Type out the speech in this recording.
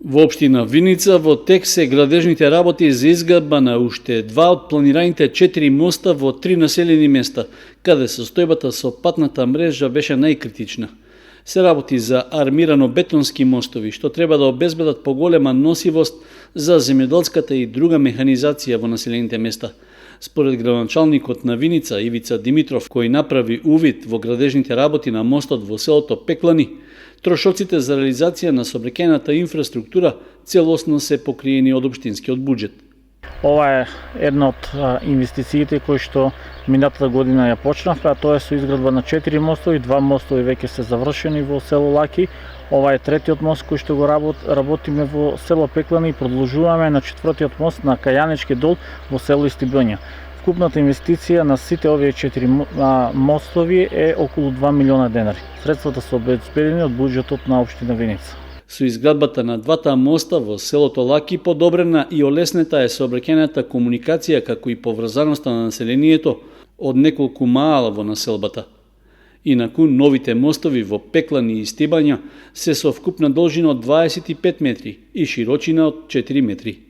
Во општина Виница во тек се градежните работи за изградба на уште два од планираните 4 моста во 3 населени места, каде состојбата со патната мрежа беше најкритична. Се работи за армирано-бетонски мостови, што треба да обезбедат поголема носивост за земјоделската и друга механизација во населените места. Според градоначалникот на Виница, Ивица Димитров, кој направи увид во градежните работи на мостот во селото Пеклани, трошоците за реализација на сообраќајната инфраструктура целосно се покриени од општинскиот буџет. Ова е една од инвестициите кои што минатата година ја почнавме, а тоа е со изградба на 4 мостови, 2 мостови веќе се завршени во село Лаки. Ова е третиот мост кој што го работиме во село Пеклани и продолжуваме на 4-тиот мост на Кајанички дол во село Истибоња. Вкупната инвестиција на сите овие 4 мостови е околу 2 милиона денари. Средствата се обезбедени од буџетот на општина Виница. Со изградбата на двата моста во селото Лаки подобрена и олеснета е сообраќајната комуникација како и поврзаноста на населението од неколку маала во населбата. Инаку, новите мостови во Пеклани и Стибања се со вкупна должина од 25 метри и широчина од 4 метри.